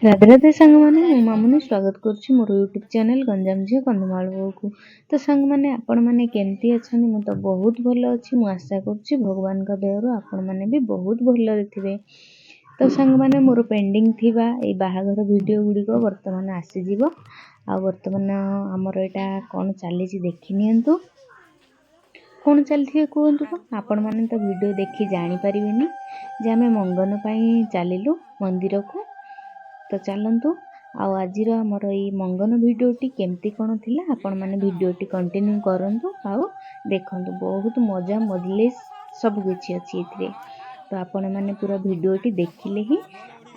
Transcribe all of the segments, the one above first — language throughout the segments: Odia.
ରାଧେ ରାଧେ ସାଙ୍ଗମାନେ, ମୁଁ ମାମୁନି ସ୍ୱାଗତ କରୁଛି ମୋର ୟୁଟ୍ୟୁବ୍ ଚ୍ୟାନେଲ୍ ଗଞ୍ଜାମ ଝିଅ କନ୍ଧମାଳ ବୋହୂକୁ। ତ ସାଙ୍ଗମାନେ, ଆପଣମାନେ କେମିତି ଅଛନ୍ତି? ମୁଁ ତ ବହୁତ ଭଲ ଅଛି। ମୁଁ ଆଶା କରୁଛି ଭଗବାନଙ୍କ ଦୟାରୁ ଆପଣମାନେ ବି ବହୁତ ଭଲରେ ଥିବେ। ତ ସାଙ୍ଗମାନେ, ମୋର ପେଣ୍ଡିଂ ଥିବା ଏଇ ବାହାଘର ଭିଡ଼ିଓ ଗୁଡ଼ିକ ବର୍ତ୍ତମାନ ଆସିଯିବ। ଆଉ ବର୍ତ୍ତମାନ ଆମର ଏଇଟା କ'ଣ ଚାଲିଛି ଦେଖି ନିଅନ୍ତୁ। କ'ଣ ଚାଲିଥିବେ କୁହନ୍ତୁ ତ? ଆପଣମାନେ ତ ଭିଡ଼ିଓ ଦେଖି ଜାଣିପାରିବେନି ଯେ ଆମେ ମଙ୍ଗନ ପାଇଁ ଚାଲିଲୁ ମନ୍ଦିରକୁ। ତ ଚାଲନ୍ତୁ, ଆଉ ଆଜିର ଆମର ଏଇ ମଙ୍ଗନ ଭିଡ଼ିଓଟି କେମିତି କ'ଣ ଥିଲା ଆପଣମାନେ ଭିଡ଼ିଓଟି କଣ୍ଟିନ୍ୟୁ କରନ୍ତୁ ଆଉ ଦେଖନ୍ତୁ। ବହୁତ ମଜା ମଜଲିସ୍ ସବୁ କିଛି ଅଛି ଏଥିରେ। ତ ଆପଣମାନେ ପୁରା ଭିଡ଼ିଓଟି ଦେଖିଲେ ହିଁ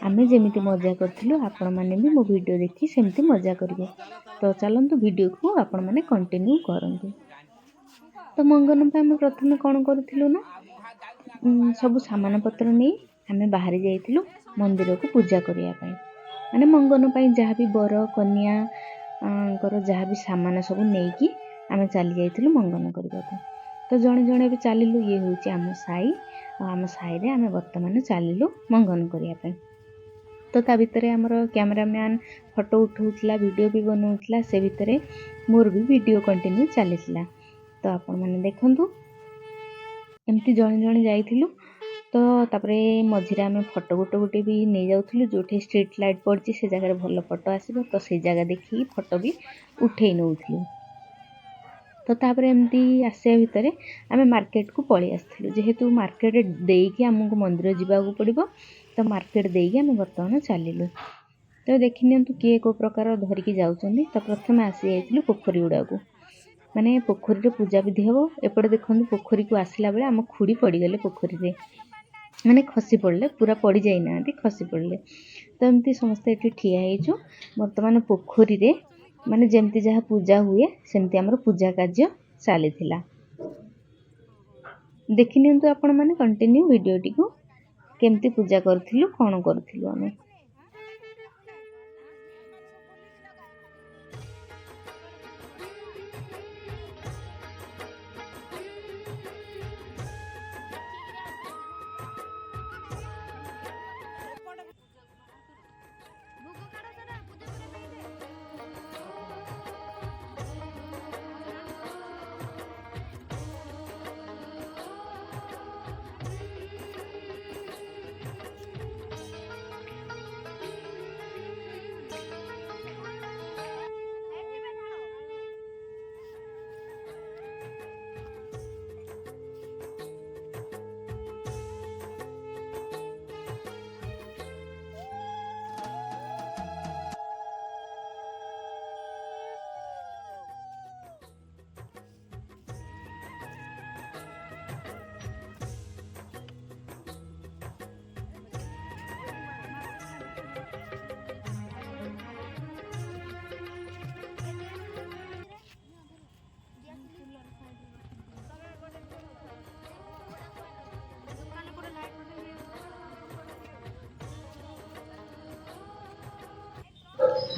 ଆମେ ଯେମିତି ମଜା କରିଥିଲୁ ଆପଣମାନେ ବି ମୋ ଭିଡ଼ିଓ ଦେଖି ସେମିତି ମଜା କରିବେ। ତ ଚାଲନ୍ତୁ, ଭିଡ଼ିଓକୁ ଆପଣମାନେ କଣ୍ଟିନ୍ୟୁ କରନ୍ତୁ। ତ ମଙ୍ଗନ ପାଇଁ ଆମେ ପ୍ରଥମେ କ'ଣ କରିଥିଲୁ ନା, ସବୁ ସାମାନ ପତ୍ର ନେଇ ଆମେ ବାହାରି ଯାଇଥିଲୁ ମନ୍ଦିରକୁ ପୂଜା କରିବା ପାଇଁ। ମାନେ ମଙ୍ଗନ ପାଇଁ ଯାହା ବି ବର କନ୍ୟାଙ୍କର ଯାହା ବି ସାମାନ ସବୁ ନେଇକି ଆମେ ଚାଲି ଯାଇଥିଲୁ ମଙ୍ଗନ କରିବାକୁ। ତ ଜଣେ ଜଣେ ବି ଚାଲିଲୁ। ଇଏ ହେଉଛି ଆମ ସାହି, ଆଉ ଆମ ସାହିରେ ଆମେ ବର୍ତ୍ତମାନ ଚାଲିଲୁ ମଙ୍ଗନ କରିବା ପାଇଁ। ତ ତା ଭିତରେ ଆମର କ୍ୟାମେରାମ୍ୟାନ୍ ଫଟୋ ଉଠାଉଥିଲା, ଭିଡ଼ିଓ ବି ବନାଉଥିଲା। ସେ ଭିତରେ ମୋର ବି ଭିଡ଼ିଓ କଣ୍ଟିନ୍ୟୁ ଚାଲିଥିଲା। ତ ଆପଣମାନେ ଦେଖନ୍ତୁ, ଏମିତି ଜଣେ ଜଣେ ଯାଇଥିଲୁ। ତ ତାପରେ ମଝିରେ ଆମେ ଫଟୋ ଗୋଟେ ବି ନେଇଯାଉଥିଲୁ। ଯେଉଁଠି ଷ୍ଟ୍ରିଟ୍ ଲାଇଟ୍ ପଡ଼ିଛି ସେ ଜାଗାରେ ଭଲ ଫଟୋ ଆସିବ, ତ ସେଇ ଜାଗା ଦେଖିକି ଫଟୋ ବି ଉଠେଇ ନେଉଥିଲୁ। ତ ତାପରେ ଏମିତି ଆସିବା ଭିତରେ ଆମେ ମାର୍କେଟକୁ ପଳେଇ ଆସିଥିଲୁ। ଯେହେତୁ ମାର୍କେଟ ଦେଇକି ଆମକୁ ମନ୍ଦିର ଯିବାକୁ ପଡ଼ିବ, ତ ମାର୍କେଟ ଦେଇକି ଆମେ ବର୍ତ୍ତମାନ ଚାଲିଲୁ। ତ ଦେଖିନିଅନ୍ତୁ କିଏ କେଉଁ ପ୍ରକାର ଧରିକି ଯାଉଛନ୍ତି। ତ ପ୍ରଥମେ ଆସିଯାଇଥିଲୁ ପୋଖରୀ ଗୁଡ଼ାକୁ, ମାନେ ପୋଖରୀରେ ପୂଜା ବିଧି ହେବ। ଏପଟେ ଦେଖନ୍ତୁ, ପୋଖରୀକୁ ଆସିଲା ବେଳେ ଆମ ଖୁଡ଼ି ପଡ଼ିଗଲେ ପୋଖରୀରେ, ମାନେ ଖସି ପଡ଼ିଲେ, ପୁରା ପଡ଼ି ଯାଇନାହାନ୍ତି, ଖସି ପଡ଼ିଲେ। ତ ଏମିତି ସମସ୍ତେ ଏଠି ଠିଆ ହେଇଛୁ। ବର୍ତ୍ତମାନ ପୋଖରୀରେ ମାନେ ଯେମିତି ଯାହା ପୂଜା ହୁଏ ସେମିତି ଆମର ପୂଜା କାର୍ଯ୍ୟ ଚାଲିଥିଲା। ଦେଖିନିଅନ୍ତୁ ଆପଣମାନେ କଣ୍ଟିନ୍ୟୁ ଭିଡ଼ିଓଟିକୁ, କେମିତି ପୂଜା କରିଥିଲୁ, କ'ଣ କରୁଥିଲୁ ଆମେ।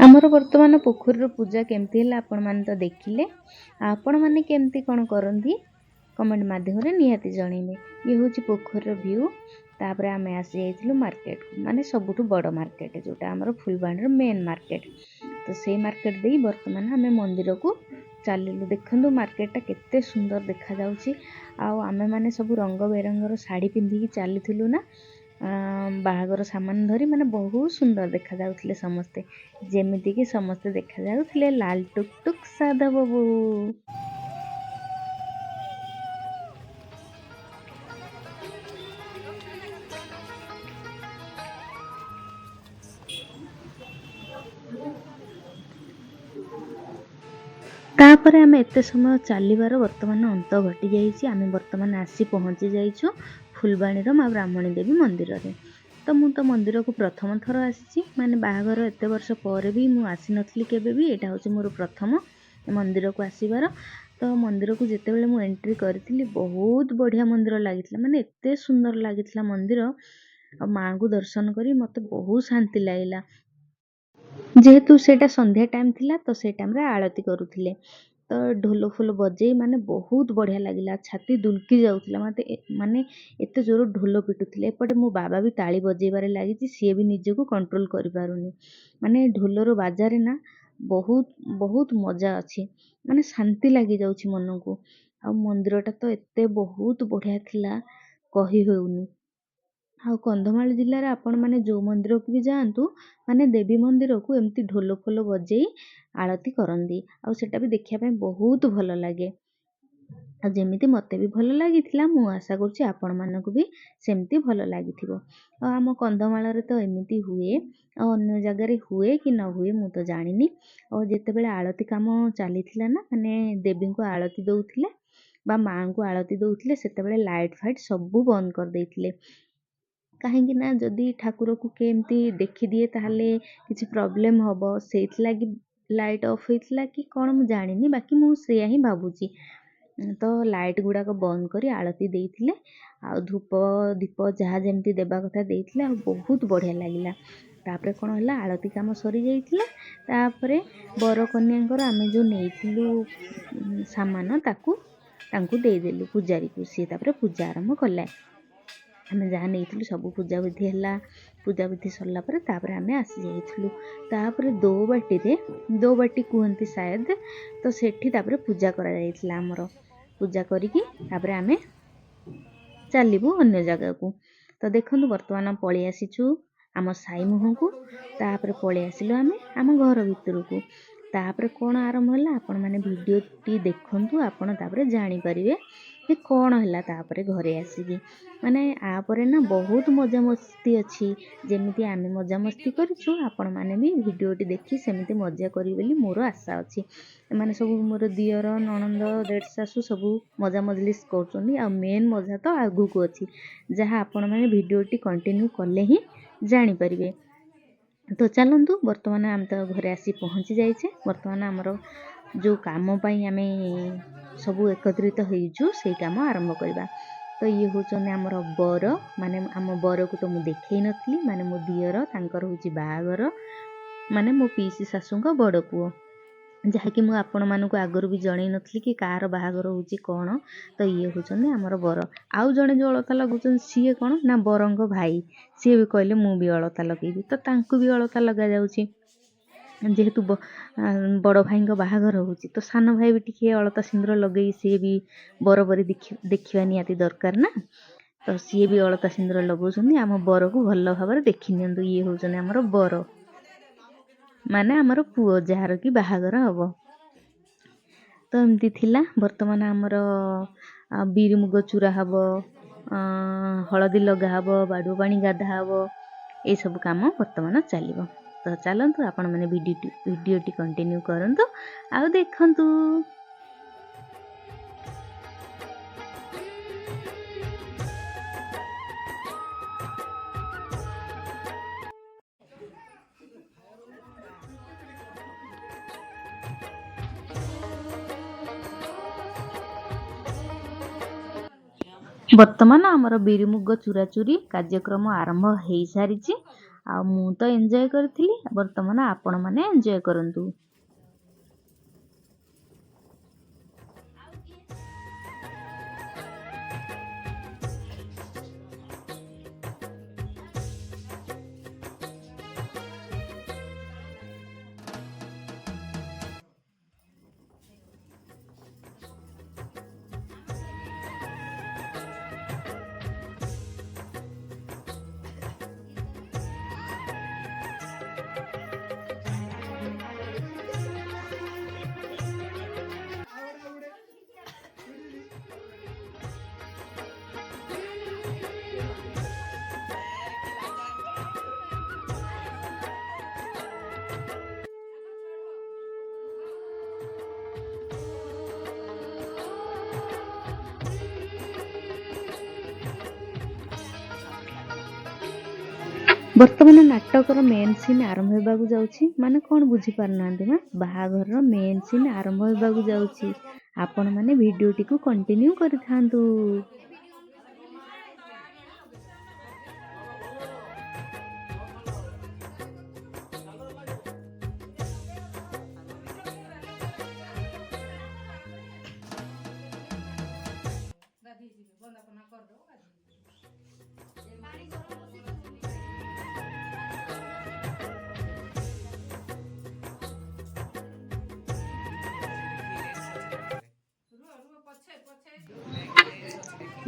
ଆମର ବର୍ତ୍ତମାନ ପୋଖରୀର ପୂଜା କେମିତି ହେଲା ଆପଣମାନେ ତ ଦେଖିଲେ। ଆପଣମାନେ କେମିତି କ'ଣ କରନ୍ତି କମେଣ୍ଟ ମାଧ୍ୟମରେ ନିହାତି ଜଣେଇବେ। ଇଏ ହେଉଛି ପୋଖରୀର ଭ୍ୟୁ। ତାପରେ ଆମେ ଆସିଯାଇଥିଲୁ ମାର୍କେଟକୁ, ମାନେ ସବୁଠୁ ବଡ଼ ମାର୍କେଟ, ଯେଉଁଟା ଆମର ଫୁଲବାଣୀର ମେନ୍ ମାର୍କେଟ। ତ ସେଇ ମାର୍କେଟ ଦେଇ ବର୍ତ୍ତମାନ ଆମେ ମନ୍ଦିରକୁ ଚାଲିଲୁ। ଦେଖନ୍ତୁ ମାର୍କେଟଟା କେତେ ସୁନ୍ଦର ଦେଖାଯାଉଛି। ଆଉ ଆମେମାନେ ସବୁ ରଙ୍ଗ ବେରଙ୍ଗର ଶାଢ଼ୀ ପିନ୍ଧିକି ଚାଲିଥିଲୁ ନା, ବାହାଘର ସାମାନ ଧରି, ମାନେ ବହୁତ ସୁନ୍ଦର ଦେଖାଯାଉଥିଲେ ସମସ୍ତେ। ଯେମିତିକି ସମସ୍ତେ ଦେଖାଯାଉଥିଲେ ଲାଲ ଟୁକ୍ ଟୁକ୍ ସାଧବ ବୋହୂ। ତାପରେ ଆମେ ଏତେ ସମୟ ଚାଲିବାର ବର୍ତ୍ତମାନ ଅନ୍ତ ଘଟିଯାଇଛି। ଆମେ ବର୍ତ୍ତମାନ ଆସି ପହଞ୍ଚି ଯାଇଛୁ ଫୁଲବାଣୀର ମା ବ୍ରାହ୍ମଣୀ ଦେବୀ ମନ୍ଦିରରେ। ତ ମୁଁ ତ ମନ୍ଦିରକୁ ପ୍ରଥମ ଥର ଆସିଛି, ମାନେ ବାହାଘର ଏତେ ବର୍ଷ ପରେ ବି ମୁଁ ଆସିନଥିଲି କେବେ ବି। ଏଇଟା ହେଉଛି ମୋର ପ୍ରଥମ ମନ୍ଦିରକୁ ଆସିବାର। ତ ମନ୍ଦିରକୁ ଯେତେବେଳେ ମୁଁ ଏଣ୍ଟ୍ରି କରିଥିଲି, ବହୁତ ବଢ଼ିଆ ମନ୍ଦିର ଲାଗିଥିଲା, ମାନେ ଏତେ ସୁନ୍ଦର ଲାଗିଥିଲା ମନ୍ଦିର। ଆଉ ମାଆଙ୍କୁ ଦର୍ଶନ କରି ମୋତେ ବହୁତ ଶାନ୍ତି ଲାଗିଲା। ଯେହେତୁ ସେଇଟା ସନ୍ଧ୍ୟା ଟାଇମ୍ ଥିଲା, ତ ସେଇ ଟାଇମ୍ରେ ଆଳତି କରୁଥିଲେ। ତ ଢୋଲ ଫୋଲ ବଜେଇ ମାନେ ବହୁତ ବଢ଼ିଆ ଲାଗିଲା। ଛାତି ଦୁଲକି ଯାଉଥିଲା ମୋତେ ମାନେ ଏତେ ଜୋର ଢୋଲ ପିଟୁଥିଲେ। ଏପଟେ ମୋ ବାବା ବି ତାଳି ବଜେଇବାରେ ଲାଗିଛି, ସିଏ ବି ନିଜକୁ କଣ୍ଟ୍ରୋଲ କରିପାରୁନି। ମାନେ ଢୋଲର ବାଜାରେ ନା ବହୁତ ବହୁତ ମଜା ଅଛି, ମାନେ ଶାନ୍ତି ଲାଗିଯାଉଛି ମନକୁ। ଆଉ ମନ୍ଦିରଟା ତ ଏତେ ବହୁତ ବଢ଼ିଆ ଥିଲା, କହି ହେଉନି। ଆଉ କନ୍ଧମାଳ ଜିଲ୍ଲାରେ ଆପଣମାନେ ଯେଉଁ ମନ୍ଦିରକୁ ବି ଯାଆନ୍ତୁ, ମାନେ ଦେବୀ ମନ୍ଦିରକୁ ଏମିତି ଢୋଲ ଫୋଲ ବଜେଇ ଆଳତି କରନ୍ତି। ଆଉ ସେଟା ବି ଦେଖିବା ପାଇଁ ବହୁତ ଭଲ ଲାଗେ। ଆଉ ଯେମିତି ମୋତେ ବି ଭଲ ଲାଗିଥିଲା, ମୁଁ ଆଶା କରୁଛି ଆପଣମାନଙ୍କୁ ବି ସେମିତି ଭଲ ଲାଗିଥିବ। ଆଉ ଆମ କନ୍ଧମାଳରେ ତ ଏମିତି ହୁଏ, ଆଉ ଅନ୍ୟ ଜାଗାରେ ହୁଏ କି ନ ହୁଏ ମୁଁ ତ ଜାଣିନି। ଆଉ ଯେତେବେଳେ ଆଳତି କାମ ଚାଲିଥିଲା ନା, ମାନେ ଦେବୀଙ୍କୁ ଆଳତି ଦେଉଥିଲେ ବା ମାଆଙ୍କୁ ଆଳତି ଦେଉଥିଲେ, ସେତେବେଳେ ଲାଇଟ୍ ଫାଇଟ୍ ସବୁ ବନ୍ଦ କରିଦେଇଥିଲେ। କାହିଁକି ନା ଯଦି ଠାକୁରକୁ କେମିତି ଦେଖିଦିଏ ତାହେଲେ କିଛି ପ୍ରୋବ୍ଲେମ୍ ହେବ, ସେଇଥିଲାଗି ଲାଇଟ୍ ଅଫ୍ ହେଇଥିଲା କି କ'ଣ ମୁଁ ଜାଣିନି, ବାକି ମୁଁ ସେଇଆ ହିଁ ଭାବୁଛି। ତ ଲାଇଟ୍ ଗୁଡ଼ାକ ବନ୍ଦ କରି ଆଳତି ଦେଇଥିଲେ, ଆଉ ଧୂପ ଦୀପ ଯାହା ଯେମିତି ଦେବା କଥା ଦେଇଥିଲେ, ଆଉ ବହୁତ ବଢ଼ିଆ ଲାଗିଲା। ତାପରେ କ'ଣ ହେଲା, ଆଳତି କାମ ସରିଯାଇଥିଲା। ତାପରେ ବର କନ୍ୟାଙ୍କର ଆମେ ଯେଉଁ ନେଇଥିଲୁ ସାମାନ ତାଙ୍କୁ ଦେଇଦେଲୁ ପୂଜାରୀକୁ। ସିଏ ତାପରେ ପୂଜା ଆରମ୍ଭ କଲା। ଆମେ ଯାହା ନେଇଥିଲୁ ସବୁ ପୂଜାବିଧି ହେଲା। ପୂଜାବିଧି ସରିଲା ପରେ ତାପରେ ଆମେ ଆସିଯାଇଥିଲୁ। ତାପରେ ଦୋବାଟି କୁହନ୍ତି ସାୟଦ, ତ ସେଠି ତାପରେ ପୂଜା କରାଯାଇଥିଲା ଆମର। ପୂଜା କରିକି ତାପରେ ଆମେ ଚାଲିବୁ ଅନ୍ୟ ଜାଗାକୁ। ତ ଦେଖନ୍ତୁ ବର୍ତ୍ତମାନ ପଳେଇ ଆସିଛୁ ଆମ ସାଇ ମୁହଁକୁ। ତାପରେ ପଳେଇ ଆସିଲୁ ଆମେ ଆମ ଘର ଭିତରକୁ। ତାପରେ କ'ଣ ଆରମ୍ଭ ହେଲା, ଆପଣମାନେ ଭିଡ଼ିଓଟି ଦେଖନ୍ତୁ, ଆପଣ ତାପରେ ଜାଣିପାରିବେ ଯେ କ'ଣ ହେଲା ତାପରେ ଘରେ ଆସିକି। ମାନେ ଆପରେ ନା ବହୁତ ମଜାମସ୍ତି ଅଛି। ଯେମିତି ଆମେ ମଜାମସ୍ତି କରିଛୁ, ଆପଣମାନେ ବି ଭିଡ଼ିଓଟି ଦେଖି ସେମିତି ମଜା କରିବେ ବୋଲି ମୋର ଆଶା ଅଛି। ଏମାନେ ସବୁ ମୋର ଦିଅର, ନଣନ୍ଦ, ଦେଢ଼ ଶାଶୁ ସବୁ ମଜା ମଜଲିସ୍ କରୁଛନ୍ତି। ଆଉ ମେନ୍ ମଜା ତ ଆଗକୁ ଅଛି, ଯାହା ଆପଣମାନେ ଭିଡ଼ିଓଟି କଣ୍ଟିନ୍ୟୁ କଲେ ହିଁ ଜାଣିପାରିବେ। ତ ଚାଲନ୍ତୁ, ବର୍ତ୍ତମାନ ଆମେ ତ ଘରେ ଆସି ପହଞ୍ଚି ଯାଇଛେ। ବର୍ତ୍ତମାନ ଆମର ଯେଉଁ କାମ ପାଇଁ ଆମେ ସବୁ ଏକତ୍ରିତ ହେଇଛୁ, ସେଇ କାମ ଆରମ୍ଭ କରିବା। ତ ଇଏ ହେଉଛନ୍ତି ଆମର ବର, ମାନେ ଆମ ବରକୁ ତ ମୁଁ ଦେଖେଇ ନଥିଲି, ମାନେ ମୋ ଦିଅର, ତାଙ୍କର ହେଉଛି ବାହାଘର, ମାନେ ମୋ ପିଇସି ଶାଶୁଙ୍କ ବଡ଼ ପୁଅ, ଯାହାକି ମୁଁ ଆପଣମାନଙ୍କୁ ଆଗରୁ ବି ଜଣେଇ ନଥିଲି କି କାହାର ବାହାଘର ହେଉଛି କ'ଣ। ତ ଇଏ ହେଉଛନ୍ତି ଆମର ବର। ଆଉ ଜଣେ ଯେଉଁ ଅଳତା ଲଗାଉଛନ୍ତି ସିଏ କ'ଣ ନା ବରଙ୍କ ଭାଇ, ସିଏ ବି କହିଲେ ମୁଁ ବି ଅଳତା ଲଗେଇବି, ତ ତାଙ୍କୁ ବି ଅଳତା ଲଗାଯାଉଛି। ଯେହେତୁ ବଡ଼ ଭାଇଙ୍କ ବାହାଘର ହେଉଛି, ତ ସାନ ଭାଇ ବି ଟିକେ ଅଳତା ସିନ୍ଦୁର ଲଗେଇ ସିଏ ବି ବରବରି ଦେଖିବା ନିହାତି ଦରକାର ନା। ତ ସିଏ ବି ଅଳତା ସିନ୍ଦୁର ଲଗାଉଛନ୍ତି। ଆମ ବରକୁ ଭଲ ଭାବରେ ଦେଖି ନିଅନ୍ତୁ। ଇଏ ହେଉଛନ୍ତି ଆମର ବର, ମାନେ ଆମର ପୁଅ ଯାହାର କି ବାହାଘର ହେବ। ତ ଏମିତି ଥିଲା। ବର୍ତ୍ତମାନ ଆମର ବିରି ମୁଗ ଚୁରା ହେବ, ହଳଦୀ ଲଗା ହେବ, ବାଡ଼ୁଅ ପାଣି ଗାଧା ହେବ, ଏଇସବୁ କାମ ବର୍ତ୍ତମାନ ଚାଲିବ। ତ ଚାଲନ୍ତୁ, ଆପଣମାନେ ଭିଡ଼ିଓଟି କଣ୍ଟିନ୍ୟୁ କରନ୍ତୁ ଆଉ ଦେଖନ୍ତୁ। ବର୍ତ୍ତମାନ ଆମର ବିରି ମୁଗ ଚୁରାଚୁରି କାର୍ଯ୍ୟକ୍ରମ ଆରମ୍ଭ ହେଇସାରିଛି। ଆଉ ମୁଁ ତ ଏନ୍ଜୟ କରିଥିଲି, ବର୍ତ୍ତମାନ ଆପଣମାନେ ଏନ୍ଜୟ କରନ୍ତୁ। ବର୍ତ୍ତମାନ ନାଟକର ମେନ୍ ସିନ୍ ଆରମ୍ଭ ହେବାକୁ ଯାଉଛି। ମାନେ କ'ଣ ବୁଝିପାରୁନାହାନ୍ତି ନା, ବାହାଘରର ମେନ୍ ସିନ୍ ଆରମ୍ଭ ହେବାକୁ ଯାଉଛି। ଆପଣମାନେ ଭିଡ଼ିଓଟିକୁ କଣ୍ଟିନ୍ୟୁ କରିଥାନ୍ତୁ।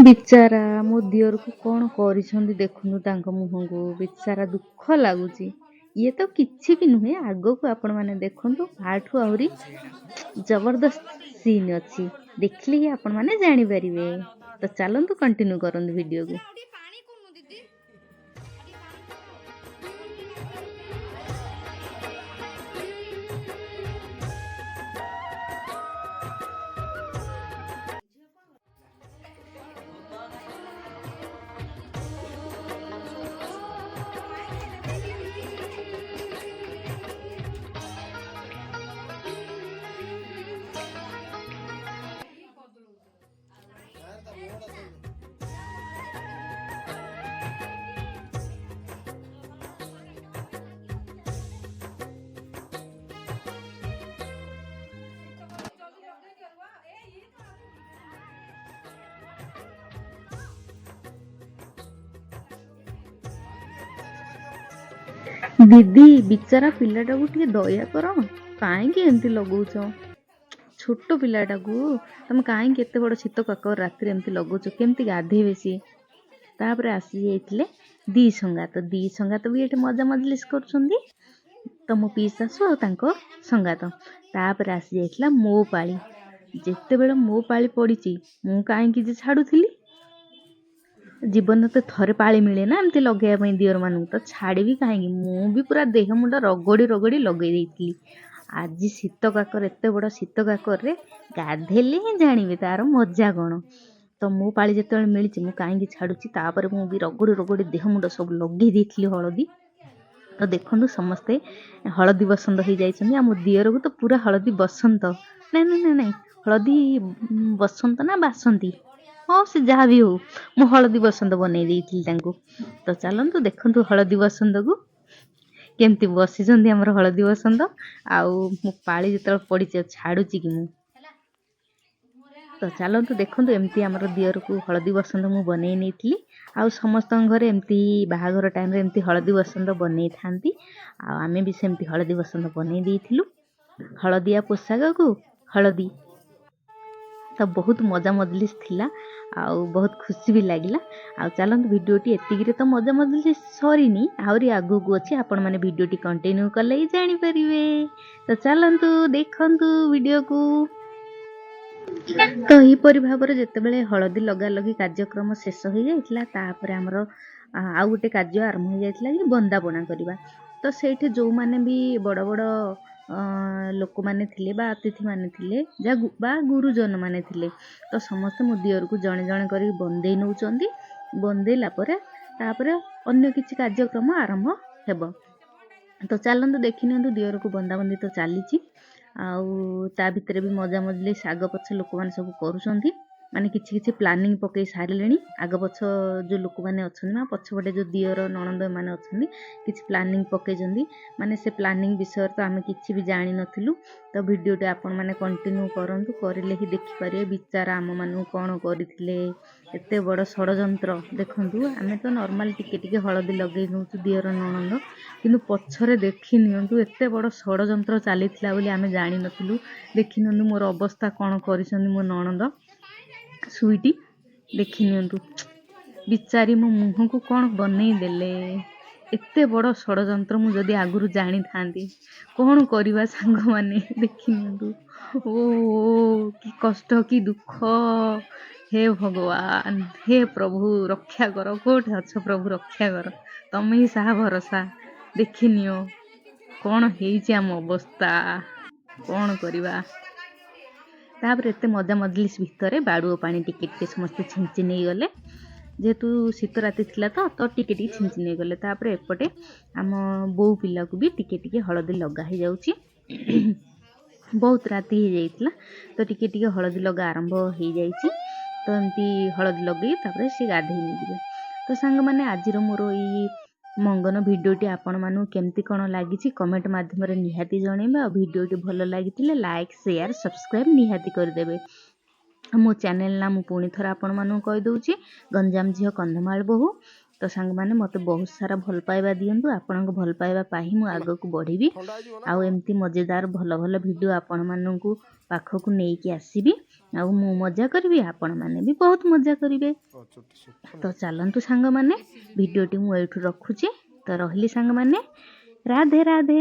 ବିଚାରା ମୋ ଦିଅରକୁ କ'ଣ କରିଛନ୍ତି ଦେଖନ୍ତୁ ତାଙ୍କ ମୁହଁକୁ, ବିଚାରା ଦୁଃଖ ଲାଗୁଛି। ଇଏ ତ କିଛି ବି ନୁହେଁ, ଆଗକୁ ଆପଣମାନେ ଦେଖନ୍ତୁ ଆଠୁ ଆହୁରି ଜବରଦସ୍ତ ସିନ୍ ଅଛି, ଦେଖିଲେ ହିଁ ଆପଣମାନେ ଜାଣିପାରିବେ। ତ ଚାଲନ୍ତୁ କଣ୍ଟିନ୍ୟୁ କରନ୍ତୁ ଭିଡ଼ିଓକୁ। ଦିଦି ବିଚାରା ପିଲାଟାକୁ ଟିକେ ଦୟା କର, କାହିଁକି ଏମିତି ଲଗଉଛ? ଛୋଟ ପିଲାଟାକୁ ତମେ କାହିଁକି ଏତେ ବଡ଼ ଶୀତ କାକର ରାତିରେ ଏମିତି ଲଗଉଛ? କେମିତି ଗାଧେଇବେ ସିଏ? ତାପରେ ଆସିଯାଇଥିଲେ ଦି ସଙ୍ଗାତ ବି ଏଠି ମଜା ମଜଲିସ୍ କରୁଛନ୍ତି। ତ ମୋ ପିଇଶାଶୁ ଆଉ ତାଙ୍କ ସଙ୍ଗାତ। ତାପରେ ଆସିଯାଇଥିଲା ମୋ ପାଳି। ଯେତେବେଳେ ମୋ ପାଳି ପଡ଼ିଛି ମୁଁ କାହିଁକି ଯେ ଛାଡ଼ୁଥିଲି, ଜୀବନରେ ତ ଥରେ ପାଳି ମିଳେ ନା ଏମିତି ଲଗେଇବା ପାଇଁ ଦିଅର ମାନଙ୍କୁ, ତ ଛାଡ଼ିବି କାହିଁକି? ମୁଁ ବି ପୁରା ଦେହ ମୁଣ୍ଡ ରଗଡ଼ି ଲଗେଇ ଦେଇଥିଲି। ଆଜି ଶୀତ କାକର, ଏତେ ବଡ଼ ଶୀତ କାକରରେ ଗାଧେଇଲେ ହିଁ ଜାଣିବେ ତାର ମଜା କ'ଣ। ତ ମୋ ପାଳି ଯେତେବେଳେ ମିଳିଛି ମୁଁ କାହିଁକି ଛାଡ଼ୁଛି। ତାପରେ ମୁଁ ବି ରଗଡ଼ି ଦେହ ମୁଣ୍ଡ ସବୁ ଲଗେଇ ଦେଇଥିଲି ହଳଦୀ। ତ ଦେଖନ୍ତୁ ସମସ୍ତେ ହଳଦୀ ବସନ୍ତ ହେଇଯାଇଛନ୍ତି। ଆମ ଦିଅରକୁ ତ ପୁରା ହଳଦୀ ବସନ୍ତ, ନାଇଁ ହଳଦୀ ବସନ୍ତ ନା ବାସନ୍ତୀ, ହଁ ସେ ଯାହା ବି ହଉ, ମୁଁ ହଳଦୀ ବସନ୍ତ ବନେଇ ଦେଇଥିଲି ତାଙ୍କୁ। ତ ଚାଲନ୍ତୁ ଦେଖନ୍ତୁ ହଳଦୀ ବସନ୍ତକୁ କେମିତି ବସିଛନ୍ତି ଆମର ହଳଦୀ ବସନ୍ତ। ଆଉ ମୋ ପାଳି ଯେତେବେଳେ ପଡ଼ିଛି ଛାଡ଼ୁଛି କି ମୁଁ। ତ ଚାଲନ୍ତୁ ଦେଖନ୍ତୁ, ଏମିତି ଆମର ଦିଅରକୁ ହଳଦୀ ବସନ୍ତ ମୁଁ ବନେଇ ନେଇଥିଲି। ଆଉ ସମସ୍ତଙ୍କ ଘରେ ଏମିତି ବାହାଘର ଟାଇମ୍ରେ ଏମିତି ହଳଦୀ ବସନ୍ତ ବନେଇଥାନ୍ତି। ଆଉ ଆମେ ବି ସେମିତି ହଳଦୀ ବସନ୍ତ ବନେଇ ଦେଇଥିଲୁ। ହଳଦିଆ ପୋଷାକକୁ ହଳଦୀ, ତ ବହୁତ ମଜା ମଜଲିସ୍ ଥିଲା ଆଉ ବହୁତ ଖୁସି ବି ଲାଗିଲା। ଆଉ ଚାଲନ୍ତୁ ଭିଡ଼ିଓଟି ଏତିକିରେ ତ ମଜା ମଜଲିସ୍ ସରିନି, ଆହୁରି ଆଗକୁ ଅଛି। ଆପଣମାନେ ଭିଡ଼ିଓଟି କଣ୍ଟିନ୍ୟୁ କଲେ ହିଁ ଜାଣିପାରିବେ। ତ ଚାଲନ୍ତୁ ଦେଖନ୍ତୁ ଭିଡ଼ିଓକୁ। ତ ଏହିପରି ଭାବରେ ଯେତେବେଳେ ହଳଦୀ ଲଗାଲଗି କାର୍ଯ୍ୟକ୍ରମ ଶେଷ ହୋଇଯାଇଥିଲା, ତାପରେ ଆମର ଆଉ ଗୋଟେ କାର୍ଯ୍ୟ ଆରମ୍ଭ ହୋଇଯାଇଥିଲା କି ବନ୍ଦାପନା କରିବା। ତ ସେଇଠି ଯେଉଁମାନେ ବି ବଡ଼ ବଡ଼ ଲୋକମାନେ ଥିଲେ ବା ଅତିଥିମାନେ ଥିଲେ ବା ଗୁରୁଜନମାନେ ଥିଲେ, ତ ସମସ୍ତେ ମୋ ଦିଅରକୁ ଜଣେ ଜଣେ କରିକି ବନ୍ଦେଇ ନେଉଛନ୍ତି। ବନ୍ଦେଇଲା ପରେ ତାପରେ ଅନ୍ୟ କିଛି କାର୍ଯ୍ୟକ୍ରମ ଆରମ୍ଭ ହେବ। ତ ଚାଲନ୍ତୁ ଦେଖିନିଅନ୍ତୁ, ଦିଅରକୁ ବନ୍ଦାବନ୍ଦି ତ ଚାଲିଛି। ଆଉ ତା ଭିତରେ ବି ମଜା ମଜଲିସ୍ ଆଗ ପଛ ଲୋକମାନେ ସବୁ କରୁଛନ୍ତି। ମାନେ କିଛି ପ୍ଲାନିଂ ପକେଇ ସାରିଲେଣି। ଆଗ ପଛ ଯେଉଁ ଲୋକମାନେ ଅଛନ୍ତି ନା ପଛପଟେ ଯେଉଁ ଦିଅର ନଣନ୍ଦ ଏମାନେ ଅଛନ୍ତି, କିଛି ପ୍ଲାନିଂ ପକେଇଛନ୍ତି। ମାନେ ସେ ପ୍ଲାନିଂ ବିଷୟରେ ତ ଆମେ କିଛି ବି ଜାଣିନଥିଲୁ। ତ ଭିଡ଼ିଓଟି ଆପଣମାନେ କଣ୍ଟିନ୍ୟୁ କରନ୍ତୁ, କରିଲେ ହିଁ ଦେଖିପାରିବେ ବିଚାରା ଆମମାନଙ୍କୁ କ'ଣ କରିଥିଲେ। ଏତେ ବଡ଼ ଷଡ଼ଯନ୍ତ୍ର ଦେଖନ୍ତୁ। ଆମେ ତ ନର୍ମାଲ ଟିକେ ହଳଦୀ ଲଗେଇ ଦେଉଛୁ ଦିଅର ନଣନ୍ଦ, କିନ୍ତୁ ପଛରେ ଦେଖି ନିଅନ୍ତୁ ଏତେ ବଡ଼ ଷଡ଼ଯନ୍ତ୍ର ଚାଲିଥିଲା ବୋଲି ଆମେ ଜାଣିନଥିଲୁ। ଦେଖି ନିଅନ୍ତୁ ମୋର ଅବସ୍ଥା କ'ଣ କରିଛନ୍ତି ମୋ ନଣନ୍ଦ ସୁଇଟି, ଦେଖି ନିଅନ୍ତୁ ବିଚାରି ମୋ ମୁହଁକୁ କ'ଣ ବନେଇ ଦେଲେ। ଏତେ ବଡ଼ ଷଡ଼ଯନ୍ତ୍ର ମୁଁ ଯଦି ଆଗରୁ ଜାଣିଥାନ୍ତି, କ'ଣ କରିବା ସାଙ୍ଗମାନେ, ଦେଖି ନିଅନ୍ତୁ। ଓ କି କଷ୍ଟ, କି ଦୁଃଖ। ହେ ଭଗବାନ, ହେ ପ୍ରଭୁ ରକ୍ଷା କର। କୋଉଠି ଅଛ ପ୍ରଭୁ, ରକ୍ଷା କର। ତମେ ହିଁ ସାହା ଭରସା। ଦେଖିନିଅ କ'ଣ ହେଇଛି ଆମ ଅବସ୍ଥା, କ'ଣ କରିବା। ତାପରେ ଏତେ ମଜା ମଜଲିସ୍ ଭିତରେ ବାଡ଼ୁଅ ପାଣି ଟିକେ ସମସ୍ତେ ଛିଞ୍ଚି ନେଇଗଲେ। ଯେହେତୁ ଶୀତ ରାତି ଥିଲା ତ ଟିକେ ଛିଞ୍ଚି ନେଇଗଲେ। ତାପରେ ଏପଟେ ଆମ ବୋଉ ପିଲାକୁ ବି ଟିକେ ହଳଦୀ ଲଗା ହେଇଯାଉଛି। ବହୁତ ରାତି ହେଇଯାଇଥିଲା ତ ଟିକେ ହଳଦୀ ଲଗା ଆରମ୍ଭ ହେଇଯାଇଛି। ତ ଏମିତି ହଳଦୀ ଲଗେଇ ତାପରେ ସେ ଗାଧେଇ ନେଇଯିବେ। ତ ସାଙ୍ଗମାନେ ଆଜିର ମୋର ଏଇ ମଙ୍ଗନ ଭିଡ଼ିଓଟି ଆପଣମାନଙ୍କୁ କେମିତି କ'ଣ ଲାଗିଛି କମେଣ୍ଟ ମାଧ୍ୟମରେ ନିହାତି ଜଣେଇବେ। ଆଉ ଭିଡ଼ିଓଟି ଭଲ ଲାଗିଥିଲେ ଲାଇକ୍, ସେୟାର, ସବସ୍କ୍ରାଇବ୍ ନିହାତି କରିଦେବେ। ମୋ ଚ୍ୟାନେଲ୍ ନା ମୁଁ ପୁଣି ଥରେ ଆପଣମାନଙ୍କୁ କହିଦେଉଛି, ଗଞ୍ଜାମ ଝିଅ କନ୍ଧମାଳ ବୋହୂ। तो ସାଙ୍ଗମାନେ ମୋତେ ବହୁତ ସାରା ଭଲ ପାଇବା ଦିଅନ୍ତୁ। ଆପଣଙ୍କ ଭଲ ପାଇବା ପାଇ ମୁଁ ଆଗକୁ ବଢ଼ିବି ଆଉ ଏମିତି ମଜାଦାର ଭଲ ଭଲ ଭିଡ଼ିଓ ଆପଣମାନଙ୍କୁ ପାଖକୁ ନେଇକି ଆସିବି ଆଉ ମୁଁ ମଜା କରିବି, ଆପଣମାନେ ବି ବହୁତ ମଜା କରିବେ। ତ ଚାଲନ୍ତୁ ସାଙ୍ଗମାନେ, ଭିଡ଼ିଓଟି ମୁଁ ଏଇଠୁ ରଖୁଛି। ତ ରହିଲି ସାଙ୍ଗମାନେ, ରାଧେ ରାଧେ।